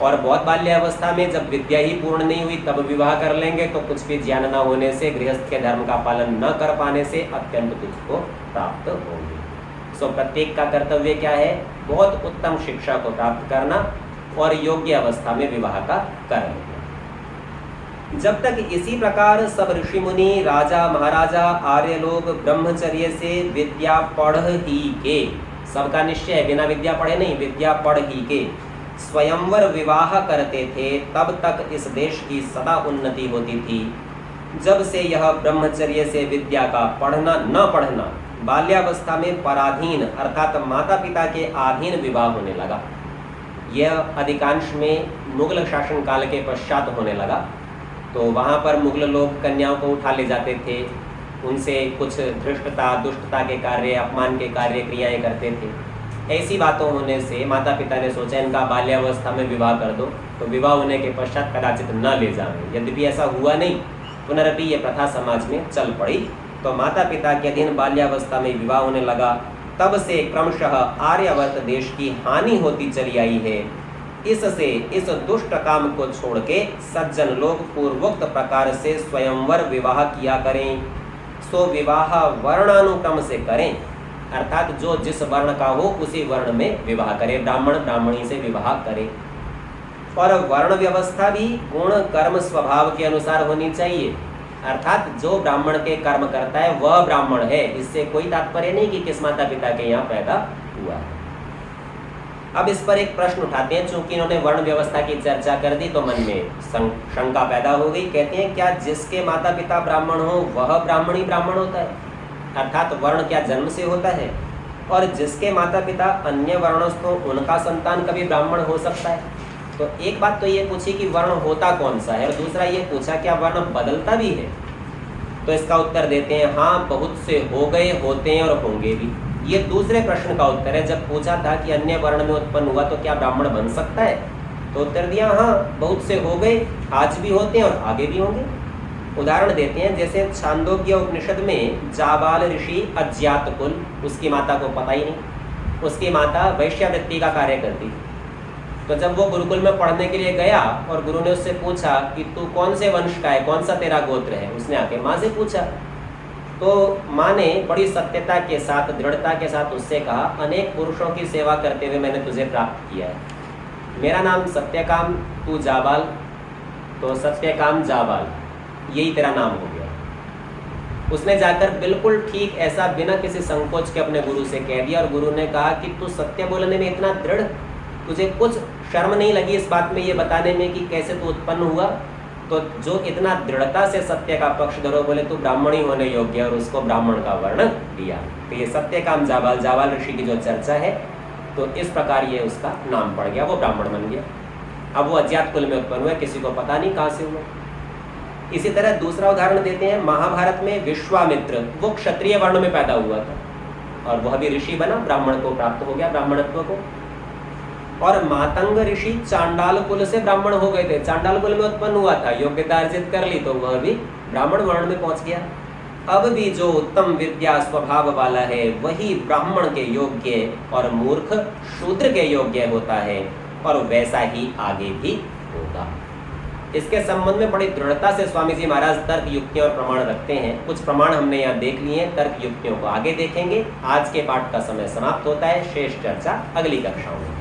Speaker 1: और बहुत बाल्यावस्था में जब विद्या ही पूर्ण नहीं हुई तब विवाह कर लेंगे तो कुछ भी ज्ञान न होने से, गृहस्थ के धर्म का पालन न कर पाने से अत्यंत दुख को प्राप्त होंगे। सो प्रत्येक का कर्तव्य क्या है? बहुत उत्तम शिक्षा को प्राप्त करना और योग्य अवस्था में विवाह का कर लेना। जब तक इसी प्रकार सब ऋषि मुनि, राजा महाराजा, आर्य लोग ब्रह्मचर्य से विद्या पढ़ ही के, सबका निश्चय है बिना विद्या पढ़े नहीं, विद्या पढ़ ही के स्वयंवर विवाह करते थे, तब तक इस देश की सदा उन्नति होती थी। जब से यह ब्रह्मचर्य से विद्या का पढ़ना न पढ़ना बाल्यावस्था में पराधीन अर्थात माता पिता के अधीन विवाह होने लगा, यह अधिकांश में मुगल शासन काल के पश्चात होने लगा। तो वहाँ पर मुगल लोग कन्याओं को उठा ले जाते थे, उनसे कुछ धृष्टता, दुष्टता के कार्य, अपमान के कार्य, क्रियाएं करते थे। ऐसी बातों होने से माता पिता ने सोचा इनका बाल्यावस्था में विवाह कर दो, तो विवाह होने के पश्चात कदाचित न ले जाएं। यद्यपि ऐसा हुआ नहीं, पुनरपि ये प्रथा समाज में चल पड़ी, तो माता पिता के अधीन बाल्यावस्था में विवाह होने लगा। तब से क्रमशः आर्यावर्त देश की हानि होती चली आई है। इससे इस दुष्ट काम को छोड़ के सज्जन लोग पूर्वोक्त प्रकार से स्वयंवर विवाह किया करें। सो विवाह वर्णानुक्रम से करें, अर्थात जो जिस वर्ण का हो उसी वर्ण में विवाह करे, ब्राह्मण ब्राह्मणी से विवाह करे। और वर्ण व्यवस्था भी गुण कर्म स्वभाव के अनुसार होनी चाहिए, अर्थात जो ब्राह्मण के कर्म करता है वह ब्राह्मण है। इससे कोई तात्पर्य नहीं कि किस माता पिता के यहाँ पैदा हुआ है। अब इस पर एक प्रश्न उठाते हैं, चूंकि इन्होंने वर्ण व्यवस्था की चर्चा कर दी तो मन में शंका पैदा हो गई। कहते हैं क्या जिसके माता पिता ब्राह्मण हो वह ब्राह्मण ही ब्राह्मण होता है, अर्थात वर्ण क्या जन्म से होता है? और जिसके माता पिता अन्य वर्णस्थ हो उनका संतान कभी ब्राह्मण हो सकता है? तो एक बात तो ये पूछी कि वर्ण होता कौन सा है, और दूसरा ये पूछा क्या वर्ण बदलता भी है? तो इसका उत्तर देते हैं हाँ, बहुत से हो गए, होते हैं और होंगे भी। ये दूसरे प्रश्न का उत्तर है। जब पूछा था कि अन्य वर्ण में उत्पन्न हुआ तो क्या ब्राह्मण बन सकता है, तो उत्तर दिया हाँ, बहुत से हो गए, आज भी होते हैं और आगे भी होंगे। उदाहरण देते हैं, जैसे छांदोग्य उपनिषद में जाबाल ऋषि अज्ञात कुल, उसकी माता को पता ही नहीं, उसकी माता वैश्यावृत्ति का कार्य करती। तो जब वो गुरुकुल में पढ़ने के लिए गया और गुरु ने उससे पूछा कि तू कौन से वंश का है, कौन सा तेरा गोत्र है, उसने आके माँ से पूछा। तो माँ ने बड़ी सत्यता के साथ, दृढ़ता के साथ उससे कहा, अनेक पुरुषों की सेवा करते हुए मैंने तुझे प्राप्त किया है, मेरा नाम सत्यकाम, तू जाबाल, तो सत्यकाम जाबाल, यही तेरा नाम हो गया। उसने जाकर बिल्कुल ठीक ऐसा बिना किसी संकोच के अपने गुरु से कह दिया, और गुरु ने कहा कि तू सत्य बोलने में इतना दृढ़, तुझे कुछ शर्म नहीं लगी इस बात में ये बताने में कि कैसे तू उत्पन्न हुआ? तो जो इतना दृढ़ता से सत्य का पक्ष धरो, बोले तू ब्राह्मण ही होने योग्य, और उसको ब्राह्मण का वर्ण दिया। तो ये सत्यकाम जाबाल, जाबाल ऋषि की जो चर्चा है, तो इस प्रकार ये उसका नाम पड़ गया, वो ब्राह्मण बन गया। अब वो अज्ञात कुल में उत्पन्न हुआ, किसी को पता नहीं कहाँ से हुआ। इसी तरह दूसरा उदाहरण देते हैं, महाभारत में विश्वामित्र वो क्षत्रिय वर्ण में पैदा हुआ था, और वह भी ऋषि बना, ब्राह्मण को प्राप्त हो गया ब्राह्मणत्व को। और मातंग ऋषि चांडाल कुल से ब्राह्मण हो गए थे, चांडाल कुल में उत्पन्न हुआ था, योग्यता अर्जित कर ली तो वह भी ब्राह्मण वर्ण में पहुंच गया। अब भी जो उत्तम विद्या स्वभाव वाला है वही ब्राह्मण के योग्य और मूर्ख शूद्र के योग्य होता है, और वैसा ही आगे भी होगा। इसके संबंध में बड़ी दृढ़ता से स्वामी जी महाराज तर्क युक्तियां और प्रमाण रखते हैं। कुछ प्रमाण हमने यहाँ देख लिए हैं, तर्क युक्तियों को आगे देखेंगे। आज के पाठ का समय समाप्त होता है, शेष चर्चा अगली कक्षाओं में।